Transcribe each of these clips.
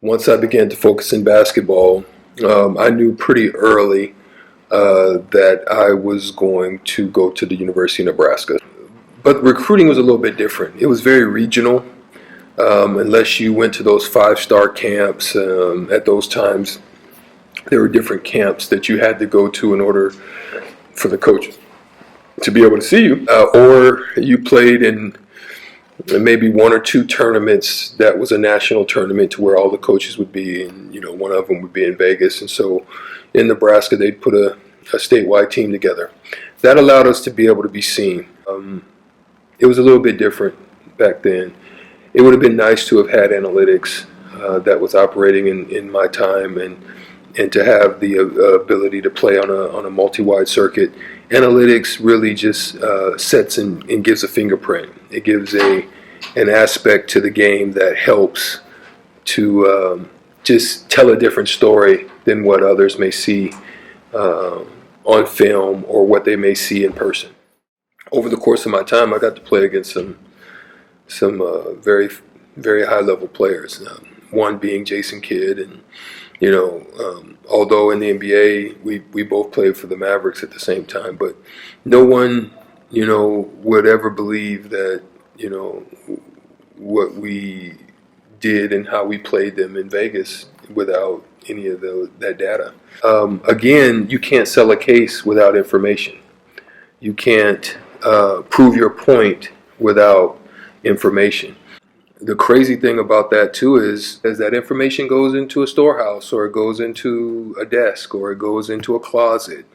Once I began to focus in basketball, I knew pretty early that I was going to go to the University of Nebraska. But recruiting was a little bit different. It was very regional. Unless you went to those five-star camps, at those times, there were different camps that you had to go to in order for the coach to be able to see you. Or you played in maybe one or two tournaments that was a national tournament to where all the coaches would be, and one of them would be in Vegas. And so in Nebraska, they'd put a statewide team together. That allowed us to be able to be seen. It was a little bit different back then. It would have been nice to have had analytics that was operating in my time, and to have the ability to play on a multi-wide circuit. Analytics really just sets and gives a fingerprint. It gives an aspect to the game that helps to just tell a different story than what others may see on film or what they may see in person. Over the course of my time, I got to play against some very, very high-level players. One being Jason Kidd, and although in the NBA we both played for the Mavericks at the same time, but no one would ever believe that what we did and how we played them in Vegas without any of that data. Again, you can't sell a case without information. You can't prove your point without information. The crazy thing about that too is that information goes into a storehouse, or it goes into a desk, or it goes into a closet,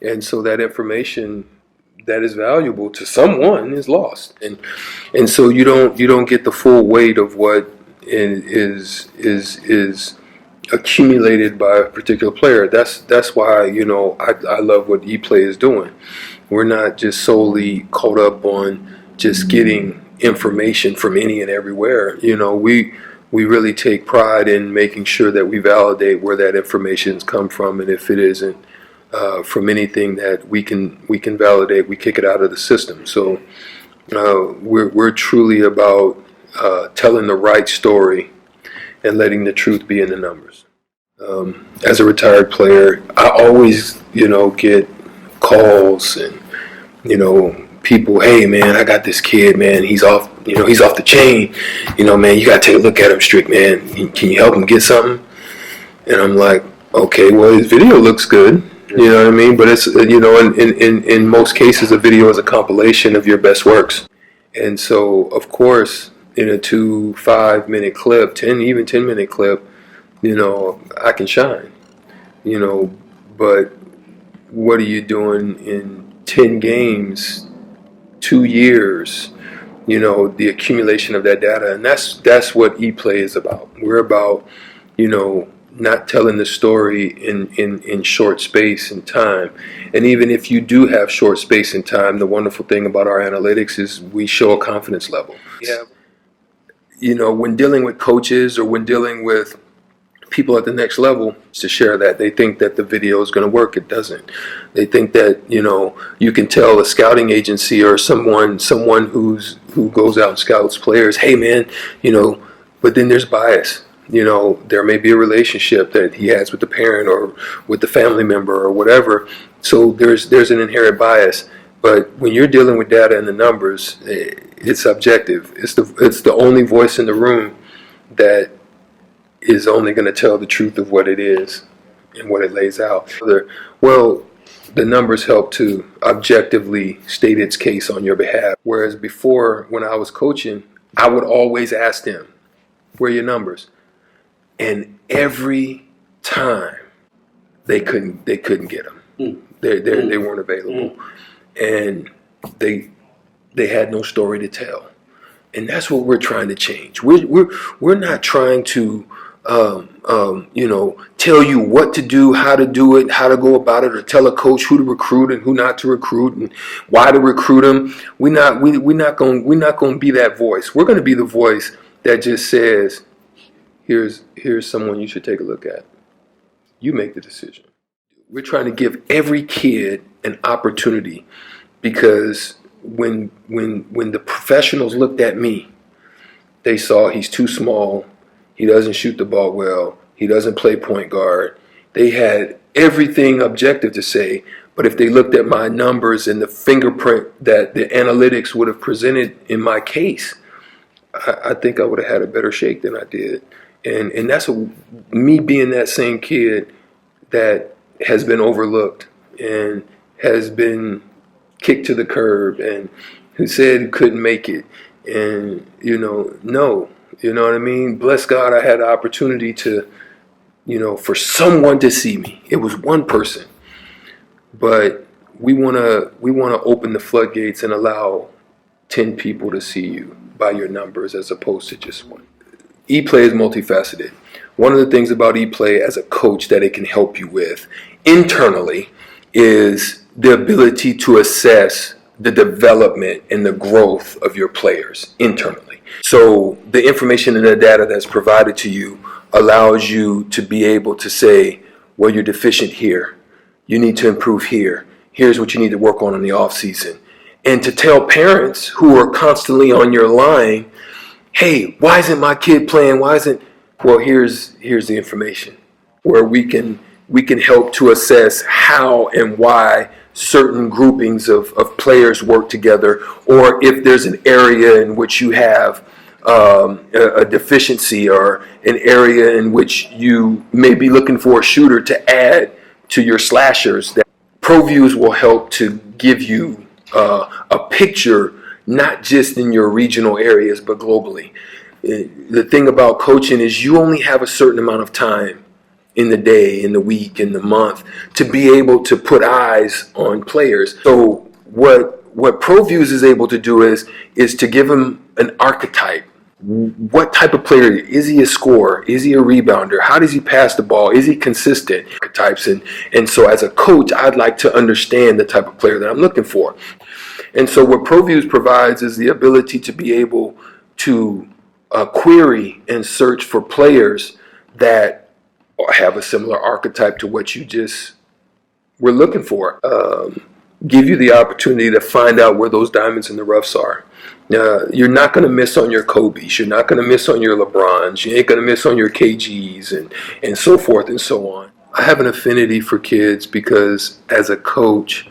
and so that information that is valuable to someone is lost, and so you don't get the full weight of what is accumulated by a particular player. That's why I love what EPLAY is doing. We're not just solely caught up on just getting information from any and everywhere. We really take pride in making sure that we validate where that information's come from, and if it isn't from anything that we can validate, we kick it out of the system. So we're truly about telling the right story and letting the truth be in the numbers. As a retired player, I always get calls and people, hey man, I got this kid, man, he's off the chain, man, you gotta take a look at him, Strick, man, can you help him get something? And I'm like, okay, well, his video looks good, you know what I mean, but it's in most cases a video is a compilation of your best works. And so of course in a 2-5 minute clip, 10-minute clip, I can shine, but what are you doing in 10 games, 2 years, the accumulation of that data? And that's what EPLAY is about. We're about, not telling the story in short space and time. And even if you do have short space and time, the wonderful thing about our analytics is we show a confidence level. Yeah. When dealing with coaches or when dealing with people at the next level, to share that they think that the video is going to work. It doesn't. They think that you can tell a scouting agency or someone who goes out and scouts players, hey man, but then there's bias. There may be a relationship that he has with the parent or with the family member or whatever, so there's an inherent bias. But when you're dealing with data and the numbers, it's objective. It's the only voice in the room that is only going to tell the truth of what it is and what it lays out. Well, the numbers help to objectively state its case on your behalf. Whereas before, when I was coaching, I would always ask them, where are your numbers? And every time they couldn't get them. They weren't available. And they had no story to tell. And that's what we're trying to change. We're not trying to tell you what to do, how to do it, how to go about it, or tell a coach who to recruit and who not to recruit and why to recruit them. We're not going to be that voice. We're going to be the voice that just says, here's someone you should take a look at. You make the decision. We're trying to give every kid an opportunity, because when the professionals looked at me, they saw he's too small, he doesn't shoot the ball well, he doesn't play point guard. They had everything objective to say, but if they looked at my numbers and the fingerprint that the analytics would have presented in my case, I think I would have had a better shake than I did. And that's me being that same kid that has been overlooked and has been kicked to the curb and who said he couldn't make it. And, no, you know what I mean? Bless God, I had the opportunity to, for someone to see me. It was one person. But we want to open the floodgates and allow 10 people to see you by your numbers as opposed to just one. EPLAY is multifaceted. One of the things about EPLAY as a coach that it can help you with internally is the ability to assess the development and the growth of your players internally. So the information and the data that's provided to you allows you to be able to say, well, you're deficient here. You need to improve here. Here's what you need to work on in the off season. And to tell parents who are constantly on your line, hey, why isn't my kid playing? Well, here's the information where we can help to assess how and why certain groupings of players work together, or if there's an area in which you have a deficiency or an area in which you may be looking for a shooter to add to your slashers. That ProViews will help to give you a picture, not just in your regional areas, but globally. The thing about coaching is you only have a certain amount of time in the day, in the week, in the month to be able to put eyes on players. So what ProViews is able to do is to give them an archetype. What type of player is he? A scorer? Is he a rebounder? How does he pass the ball? Is he consistent? Archetypes. And so as a coach, I'd like to understand the type of player that I'm looking for. And so what ProViews provides is the ability to be able to query and search for players that have a similar archetype to what you just were looking for. Give you the opportunity to find out where those diamonds in the roughs are. You're not going to miss on your Kobe's. You're not going to miss on your LeBrons. You ain't going to miss on your KGs and so forth and so on. I have an affinity for kids because as a coach,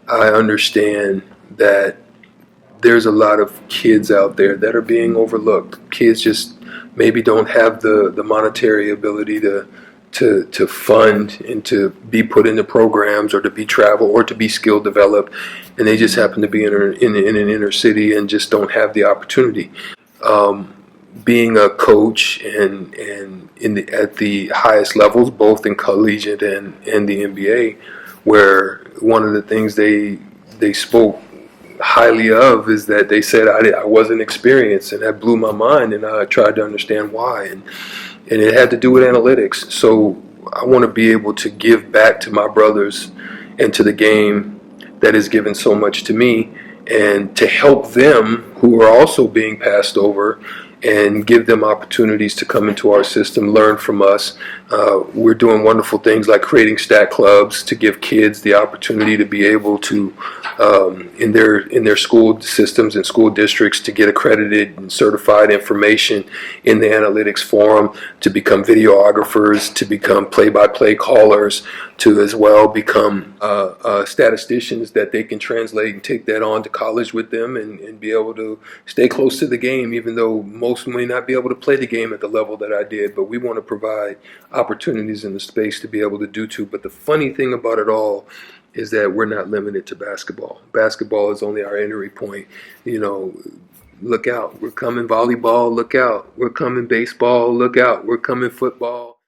I understand that there's a lot of kids out there that are being overlooked. Kids just maybe don't have the monetary ability to fund and to be put into programs or to be travel or to be skill developed, and they just happen to be in an inner city and just don't have the opportunity. Being a coach and at the highest levels, both in collegiate and the NBA, where one of the things they spoke highly of is that they said I wasn't experienced, and that blew my mind, and I tried to understand why, and it had to do with analytics. So I want to be able to give back to my brothers and to the game that has given so much to me, and to help them who are also being passed over and give them opportunities to come into our system, learn from us. We're doing wonderful things like creating stat clubs to give kids the opportunity to be able to, in their school systems and school districts, to get accredited and certified information in the analytics forum, to become videographers, to become play-by-play callers, to as well become statisticians that they can translate and take that on to college with them and be able to stay close to the game, even though most may not be able to play the game at the level that I did. But we want to provide opportunities in the space to be able to do too. But the funny thing about it all is that we're not limited to basketball. Basketball is only our entry point. Look out, we're coming volleyball, look out, we're coming baseball, look out, we're coming football.